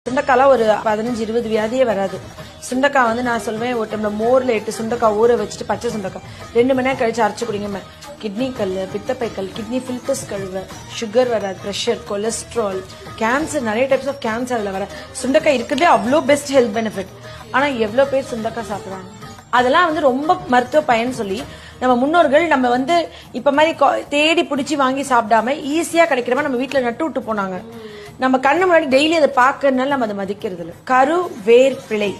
சுண்டக்காலாம் ஒரு 15-20 வியாதியே வராது. சுண்டக்காய் வந்து நான் சொல்வேன், ஒரு டைம்ல மோர்ல 8 சுண்டக்காய் ஊற வச்சுட்டு பச்சை சுண்டக்காய் 2 மணி நேரம் கழிச்சு அரைச்சு குடிங்க. கிட்னி கல், பித்தப்பை கல், கிட்னி ஃபில்டர்ஸ் கழுவ, சுகர் வராது, பிரஷர், கொலஸ்ட்ரால், கேன்சர், நிறைய டைப்ஸ் ஆஃப் கேன்சர் அதுல வர. சுண்டக்காய் இருக்கிறதே அவ்வளோ பெஸ்ட் ஹெல்த் பெனிஃபிட். ஆனா எவ்வளவு பேர் சுண்டக்காய் சாப்பிடுறாங்க? அதெல்லாம் வந்து ரொம்ப மருத்துவ பயன் சொல்லி நம்ம முன்னோர்கள் நம்ம வந்து இப்ப மாதிரி தேடி பிடிச்சி வாங்கி சாப்பிடாம ஈஸியா கிடைக்கிறமா நம்ம வீட்டுல நட்டு விட்டு போனாங்க. நம்ம கண்ணு முன்னாடி டெய்லி அதை பார்க்கறதுனால நம்ம அதை மதிக்கிறது இல்லை. கரு வேர் பிழை,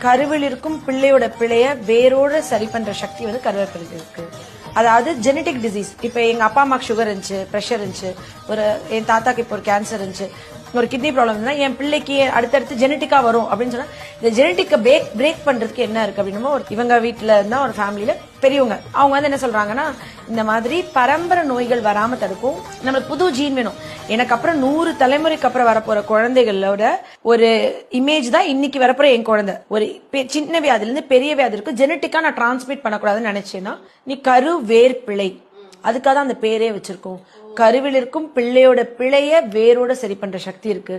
கருவில் இருக்கும் பிள்ளையோட பிழைய வேரோட சரி பண்ற சக்தி வந்து கருவேப்பிலைக்கு இருக்கு. அதாவது ஜெனட்டிக் டிசீஸ். இப்ப எங்க அப்பா அம்மாக்கு சுகர் இருந்துச்சு, பிரஷர் இருந்துச்சு, என் தாத்தாக்கு இப்போ ஒரு கேன்சர் இருந்துச்சு, ஒரு கிட்னி ப்ராப்ளம் இருந்தா என் பிள்ளைக்கு அடுத்தடுத்து ஜெனட்டிக்கா வரும் அப்படின்னு சொன்னா இந்த ஜெனட்டிக்கை பிரேக் பண்றதுக்கு என்ன இருக்கு அப்படின்னா, இவங்க வீட்டுல இருந்தா ஒரு ஃபேமிலியில பெரியவங்க அவங்க வந்து என்ன சொல்றாங்கன்னா, இந்த மாதிரி பரம்பரை நோய்கள் வராம தடுக்கும். நம்மளுக்கு புது ஜீன் வேணும். எனக்கு அப்புறம் 100 தலைமுறைக்கு அப்புறம் வரப்போற குழந்தைகளோட ஒரு இமேஜ் தான் இன்னைக்கு வரப்போற என் குழந்தை. ஒரு சின்ன வியாதில இருந்து பெரிய வியாதி இருக்கும். ஜெனட்டிக்கா நான் டிரான்ஸ்மிட் பண்ணக்கூடாதுன்னு நினைச்சேன்னா நீ கரு வேர் பிழை, அதுக்காக தான் அந்த பேரே வச்சிருக்கோம். கருவில் இருக்கும் பிள்ளையோட பிழைய வேரோட சரி பண்ற சக்தி இருக்கு.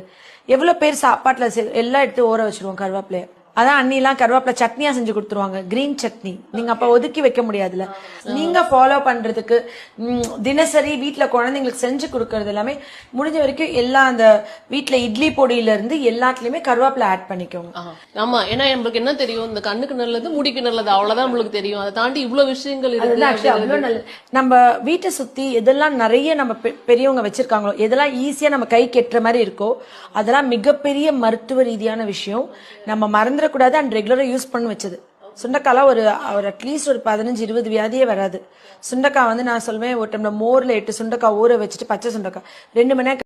எவ்வளவு பேர் சாப்பாட்டுல எல்லாம் எடுத்து ஊற வச்சிருவோம் கருவேப்பிலைய. அதான் அண்ணிலாம் கருவேப்பிலை சட்னியா செஞ்சு கொடுத்துருவாங்க, கிரீன் சட்னி. நீங்க அப்ப ஒதுக்கி வைக்க முடியாதுல்ல. நீங்க ஃபாலோ பண்றதுக்கு தினசரி வீட்டுல குழந்தைங்களுக்கு செஞ்சு கொடுக்கறது எல்லாமே முடிஞ்ச வரைக்கும் எல்லா அந்த வீட்டுல இட்லி பொடியில இருந்து எல்லாத்துலயுமே கருவேப்பிலை ஆட் பண்ணிக்கோங்க. ஆமா, ஏன்னா நம்மளுக்கு என்ன தெரியும், இந்த கண்ணுக்கு நல்லது, முடிக்கு நல்லது, அவ்வளவுதான் நம்மளுக்கு தெரியும். அதை தாண்டி இவ்வளவு விஷயங்கள் இருக்கு. நம்ம வீட்டை சுத்தி எதெல்லாம் நிறைய நம்ம பெரியவங்க வச்சிருக்காங்களோ, எதெல்லாம் ஈஸியா நம்ம கை கெட்டுற மாதிரி இருக்கோ அதெல்லாம் மிகப்பெரிய மருத்துவ ரீதியான விஷயம். நம்ம மறந்துடக்கூடாது. அண்ட் ரெகுலரா யூஸ் பண்ண வச்சது. சுண்டக்காலாம் ஒரு அட்லீஸ்ட் ஒரு 15-20 வியாதியே வராது. சுண்டக்காய் வந்து நான் சொல்வேன், ஒரு டைம்ல மோர்ல 8 சுண்டக்காய் ஊற வச்சுட்டு பச்சை சுண்டக்காய் 2 மணி நேரம்